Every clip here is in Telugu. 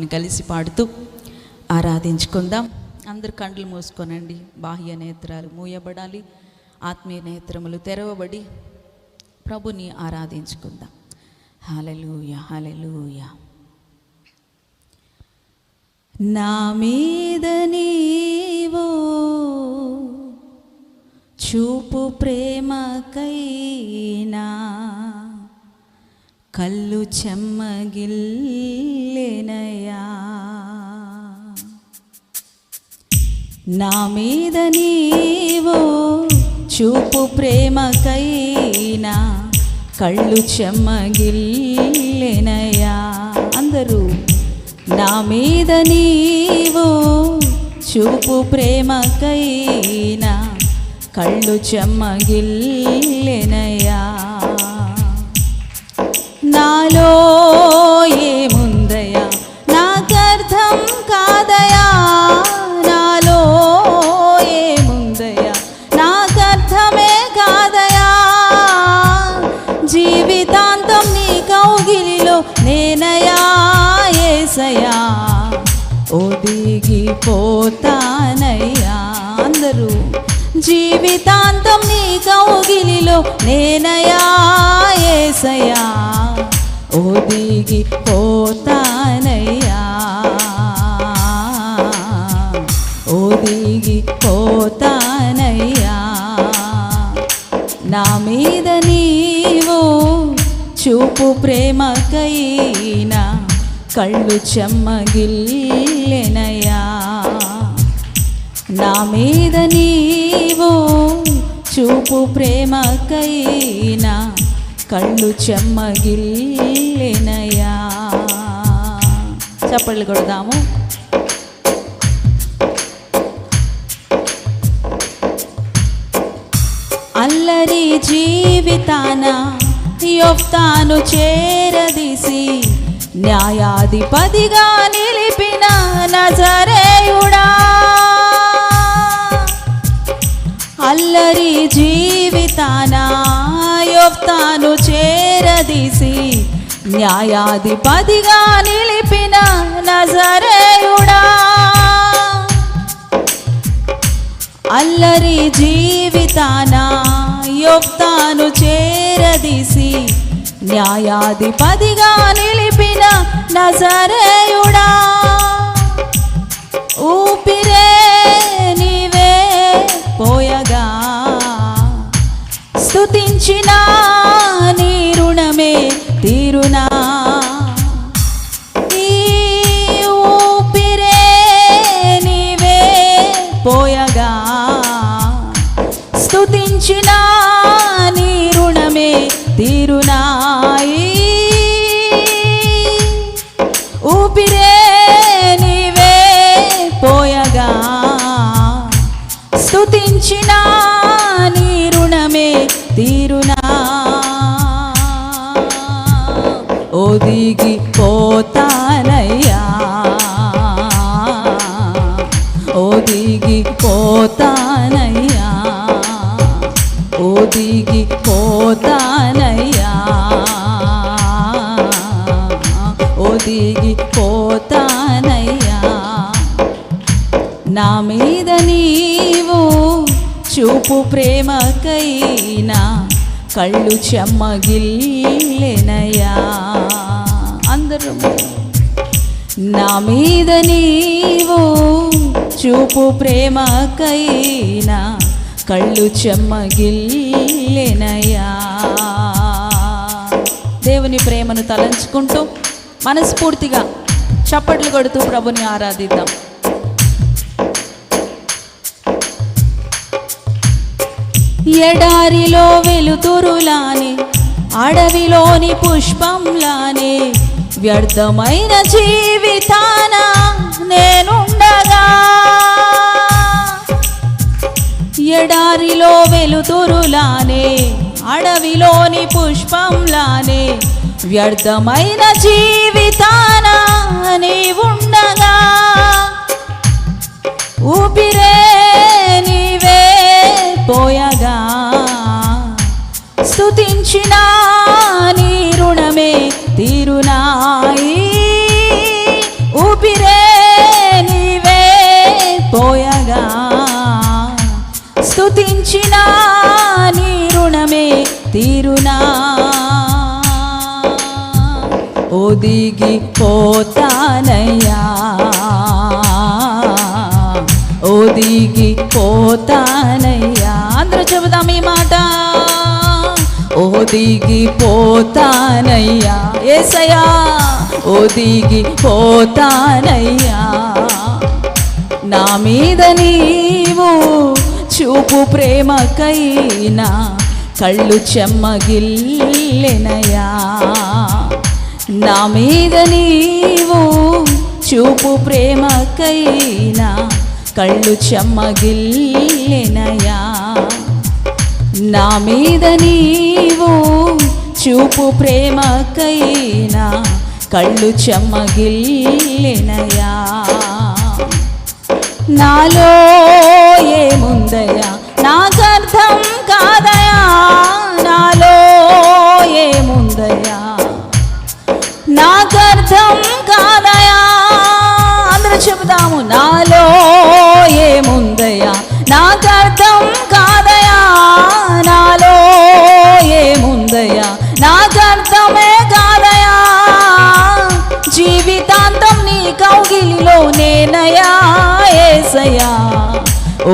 కలిసి పాడుతూ ఆరాధించుకుందాం. అందరు కండ్లు మూసుకోనండి. బాహ్య నేత్రాలు మూయబడాలి, ఆత్మీయ నేత్రములు తెరవబడి ప్రభుని ఆరాధించుకుందాం. హల్లెలూయా, హల్లెలూయా. నా మీద నీవో చూపు ప్రేమకైనా కళ్ళు చెమ్మగిల్లెనయా. నా మీద నీవో చూపు ప్రేమకైనా కళ్ళు చెమ్మగిల్లెనయా. అందరూ నా మీద నీవో చూపు ప్రేమకైనా కళ్ళు చెమ్మగిల్లెనయా. నాలో ఏముందయా నాకర్థం కాదయా, నాలో ఏముందయా నాకర్థమే కాదయా. జీవితాంతం నీ కౌగిలిలో నేనయా యేసయ్యా, ఒదిగిపోతానయ్యా. అందరూ జీవితాంతం నీ కౌగిలిలో నేనయా యేసయ్యా, ఒదిగిపోతానయ్యా, ఒదిగిపోతానయ్యా. నా మీద నీవు చూపు ప్రేమకైనా కళ్ళు చెమ్మగిల్లెనయా. నా మీద నీవు చూపు ప్రేమకైనా కళ్ళు చెమ్మగిల్లెనయా. చప్పట్లు కొడదాము. అల్లరి జీవితాన యొఫ్తాను చేరదీసి న్యాయాధిపతిగా నిలిపిన నజరేయుడా. అల్లరి జీవితాన యొఫ్తాను చేరదీసి న్యాయాధిపతిగా నిలిపిన నజరేయుడా. అల్లరి జీవితాన యొఫ్తాను చేరదీసి న్యాయాధిపతిగా నిలిపిన నజరేయుడా. ఊపిరే నీవే పోయగా స్తుతించిన నీ రుణమే తీరునా. ఈ ఊపిరే నీవే పోయగా స్తుతించిన నీ రుణమే తీరునా. ఊపిరే నీవే పోయగా స్తుతించిన నీ రుణమే తీరునా. ఒదిగిపోతానయ్యా, ఒదిగిపోతానయ్యా, ఒదిగిపోతానయ్యా, ఒదిగిపోతానయ్యా. నా మీద నీవు చూపు ప్రేమకైనా కళ్ళు చెమ్మగిల్లెనయా. అందరూ నా మీద నీవు చూపు ప్రేమకైనా కళ్ళు చెమ్మగిల్లెనయా. దేవుని ప్రేమను తలంచుకుంటూ మనస్ఫూర్తిగా చప్పట్లు కొడుతూ ప్రభుని ఆరాధిద్దాం. ఎడారిలో వెలుతురులానే అడవిలోని పుష్పంలానే వ్యర్థమైన జీవితాన నేనుండగా. ఎడారిలో వెలుతురులానే అడవిలోని పుష్పంలానే వ్యర్థమైన జీవితాన నీవుండగా. ఊపిరే నీవే పోయగా స్తుతించిన నీ రుణమే తీరునాయి. స్తుతించినా నీ రుణమే తీరునా. ఒదిగిపోతానయ్యా, ఒదిగిపోతానయ్యా. అందరూ చెబుదాం ఈ మాట. ఒదిగిపోతానయ్యా యేసయ్యా, ఒదిగిపోతానయ్యా. నా మీద నీవు చూపు ప్రేమకైనా కళ్ళు చెమ్మగిల్లెనయ్యా. నా మీద నీవు చూపు ప్రేమకైనా కళ్ళు చెమ్మగిల్లెనయ్యా. నా మీద నీవు చూపు ప్రేమకైనా కళ్ళు చెమ్మగిల్లెనయ్యా. నాలో ఏముందయ్యా నాకర్థం కాదయా, నాలో ఏముందయ్యా నాకర్థం కాదయా. అందరూ చెబుదాము. నాలో ఏముందయ్యా నాకర్థం కాదయా, నాలో ఏముందయ్యా నాకర్థమే కాదయా. జీవితాంతం నీ కౌగిలిలో నేనయ్యా యేసయ్యా,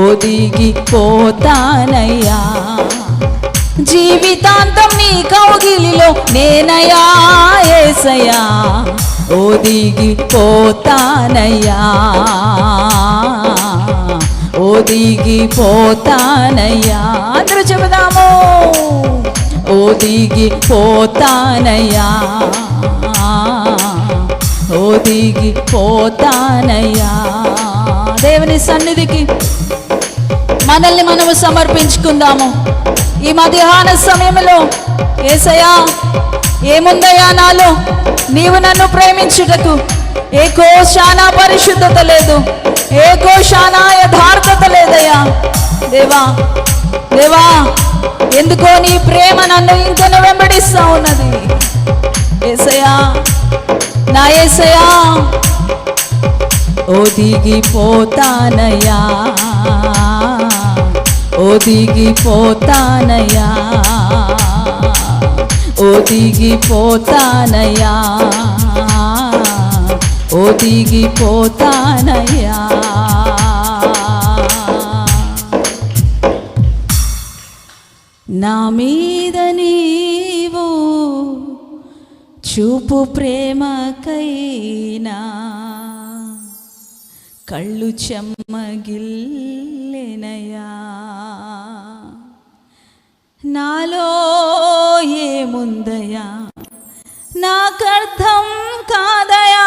ఒదిగిపోతానయ్యా. జీవితాంతం నీ కౌగిలిలో నేనయ్యా యేసయ్యా, ఒదిగిపోతానయ్యా, ఒదిగిపోతానయ్యా. అందరూ చెబుదాము. ఒదిగిపోతానయ్యా, ఒదిగిపోతానయ్యా. దేవుని సన్నిధికి మనల్ని మనము సమర్పించుకుందాము. ఈ మధ్యాహ్న సమయంలో యేసయ్యా ఏముందయ్యా నాలో, నీవు నన్ను ప్రేమించుటకు ఏ కోశానా పరిశుద్ధత లేదు, ఏ కోశానా యథార్థత లేదయ్యా. దేవా దేవా, ఎందుకో నీ ప్రేమ నన్ను ఇంకను వెంబడిస్తా ఉన్నది. యేసయ్యా నా యేసయ్యా, ఒదిగిపోతానయ్యా, ఒదిగిపోతానయ్యా, ఒదిగిపోతానయ్యా, ఒదిగిపోతానయ్యా. నా మీద నీవు చూపు ప్రేమకైనా కళ్ళు చెమ్మగిల్లెనయ్యా. నాలో ఏముందయ్యా నాకర్థం కాదయా,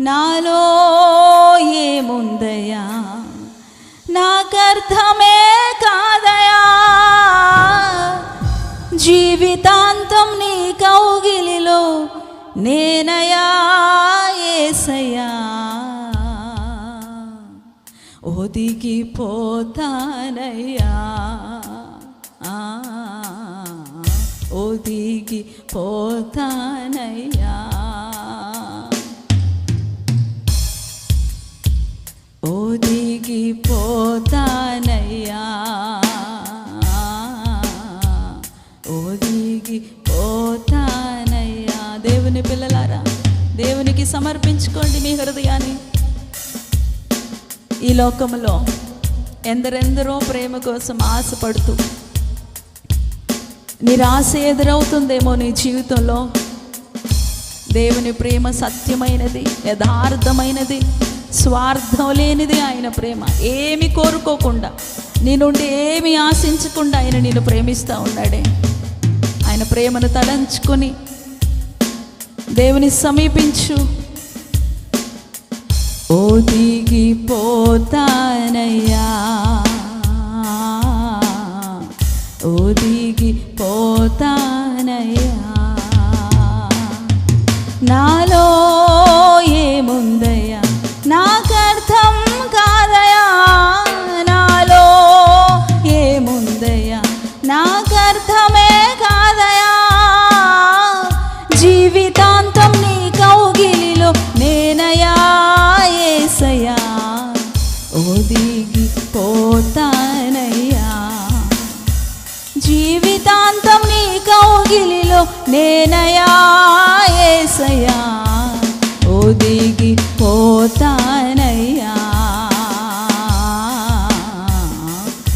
నాలో ఏముందయ్యా నాకర్థమే కాదయా. జీవితాంతం నీ కౌగిలిలో నేనయ్యా యేసయ్యా, ఒదిగిపోతానయ్యా, ఒదిగిపోతానయ్యా, ఒదిగిపోతానయ్యా, ఒదిగిపోతానయ్యా. దేవుని పిల్లలారా, దేవునికి సమర్పించుకోండి మీ హృదయాన్ని. ఈ లోకంలో ఎందరెందరో ప్రేమ కోసం ఆశపడుతూ నిరాశ ఎదురవుతుందేమో నీ జీవితంలో. దేవుని ప్రేమ సత్యమైనది, యథార్థమైనది, స్వార్థం లేనిది. ఆయన ప్రేమ ఏమి కోరుకోకుండా, నీ నుండి ఏమి ఆశించకుండా ఆయన నిన్ను ప్రేమిస్తూ ఉన్నాడే. ఆయన ప్రేమను తలంచుకొని దేవుని సమీపించు. ఒదిగిపోతానయ్యా, ఒదిగిపోతానయ్యా. నాలో ఏముందయ్యా నాకర్థం కాదయా, నాలో ఏముందయ్యా నాకర్థమే కాదయా. జీవితాంతం నీ కౌగిలిలో నేనయ్యా యేసయ్యా, ఒదిగిపోతానయ్యా, నేనయా యేసయ్యా ఒదిగి పోతానయ్యా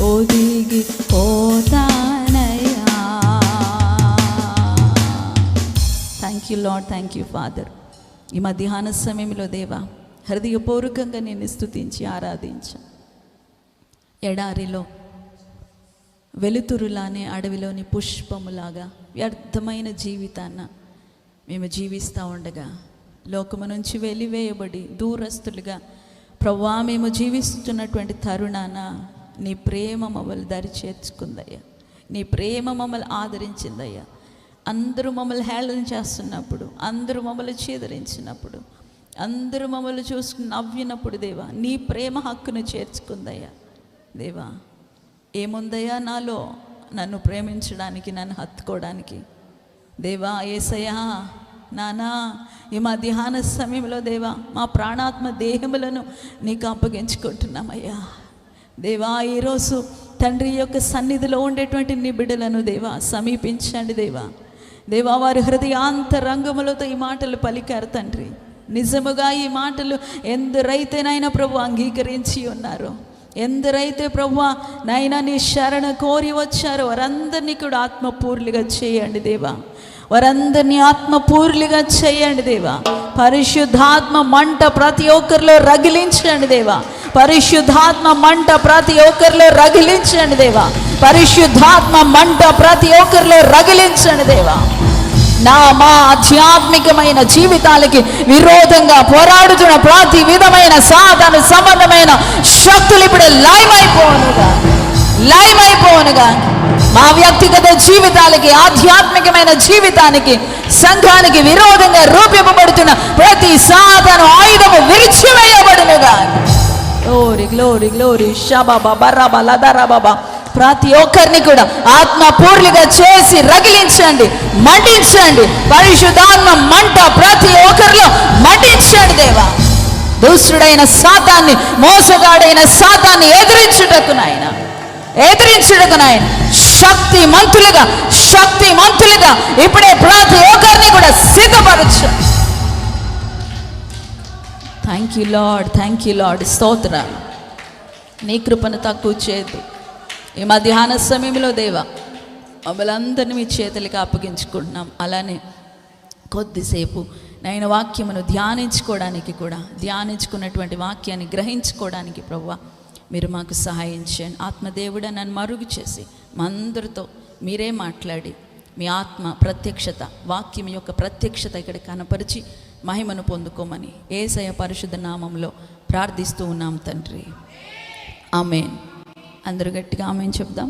ఒదిగి పోతానయ్యా. Thank you lord, thank you father. ఈ మధ్యాహ్న సమయంలో దేవా హృదయపూర్వకంగా నేను స్తుతించి ఆరాధించా. ఎడారిలో వెలుతురులానే అడవిలోని పుష్పములాగా వ్యర్థమైన జీవితాన్న మేము జీవిస్తూ ఉండగా లోకము నుంచి వెలివేయబడి దూరస్తులుగా ప్రభువా మేము జీవిస్తున్నటువంటి తరుణాన నీ ప్రేమ మమ్మల్ని దరి చేర్చుకుందయ్యా. నీ ప్రేమ మమ్మల్ని ఆదరించిందయ్యా. అందరూ మమ్మల్ని హేళన చేస్తున్నప్పుడు, అందరూ మమ్మల్ని చీదరించినప్పుడు, అందరూ మమ్మల్ని చూసుకుని నవ్వినప్పుడు దేవా నీ ప్రేమ హక్కును చేర్చుకుందయ్యా. దేవా ఏముందయ్యా నాలో నన్ను ప్రేమించడానికి, నన్ను హత్తుకోవడానికి? దేవా యేసయ్యా నానా ఈ మధ్యాహ్న సమయంలో దేవా మా ప్రాణాత్మ దేహములను నీకు అప్పగించుకుంటున్నామయ్యా. దేవా ఈరోజు తండ్రి యొక్క సన్నిధిలో ఉండేటువంటి నీ బిడ్డలను దేవా సమీపించండి. దేవా వారి హృదయాంతరంగములతో ఈ మాటలు పలికారు తండ్రి. నిజముగా ఈ మాటలు ఎందరైతేనైనా ప్రభు అంగీకరించి ఉన్నారో, ఎందరైతే ప్రభు నైనా నీ శరణ కోరి వచ్చారో వారందరినీ కూడా ఆత్మపూర్లుగా చేయండి దేవా. వారందరినీ ఆత్మపూర్లుగా చేయండి దేవా. పరిశుద్ధాత్మ మంట ప్రతి ఒక్కరిలో రగిలించండి దేవా. పరిశుద్ధాత్మ మంట ప్రతి ఒక్కరిలో రగిలించండి దేవా. పరిశుద్ధాత్మ మంట ప్రతి ఒక్కరిలో రగిలించండి దేవా. మా ఆధ్యాత్మికమైన జీవితాలకి విరోధంగా పోరాడుతున్న ప్రతి విధమైన సాధన సంబంధమైన శక్తులు ఇప్పుడు లయమైపోనుగా మా వ్యక్తిగత జీవితాలకి, ఆధ్యాత్మికమైన జీవితానికి, సంఘానికి విరోధంగా రూపింపబడుతున్న ప్రతి సాధన ఆయుధము విరిచివేయబడునుగా. గ్లోరీ గ్లోరీ గ్లోరీ షబాబా బర్రాబా లదరాబాబా. ప్రతి ఒక్కరిని కూడా ఆత్మపూర్లుగా చేసి రగిలించండి, మండించండి. పరిశుద్ధాత్మ మంట ప్రతి ఒక్కరిలో మండించండి దేవా. దుష్టుడైన సాతాన్ని, మోసగాడైన సాతాన్ని ఎదిరించుటకు నాయన శక్తిమంతులుగా ఇప్పుడే ప్రతి ఒక్కరిని కూడా సిద్ధపరచు. థ్యాంక్ యూ లార్డ్ స్తోత్రాలు. నీ కృపను తక్కువ చేయదు. ఈ మధ్యాహ్న సమయంలో దేవా మమ్మల్ని అందరినీ మీ చేతులకి అప్పగించుకుంటున్నాం. అలానే కొద్దిసేపు నైన వాక్యమును ధ్యానించుకున్నటువంటి వాక్యాన్ని గ్రహించుకోవడానికి ప్రభువా మీరు మాకు సహాయం చేయండి. ఆత్మదేవుడా నన్ను మరుగు చేసి మా అందరితో మీరే మాట్లాడి మీ ఆత్మ ప్రత్యక్షత, వాక్యం యొక్క ప్రత్యక్షత ఇక్కడ కనపరిచి మహిమను పొందుకోమని యేసయ్య పరిశుద్ధ నామంలో ప్రార్థిస్తూ ఉన్నాం తండ్రి. ఆమేన్. అందరూ గట్టిగా ఆమేన్ చెప్దాం.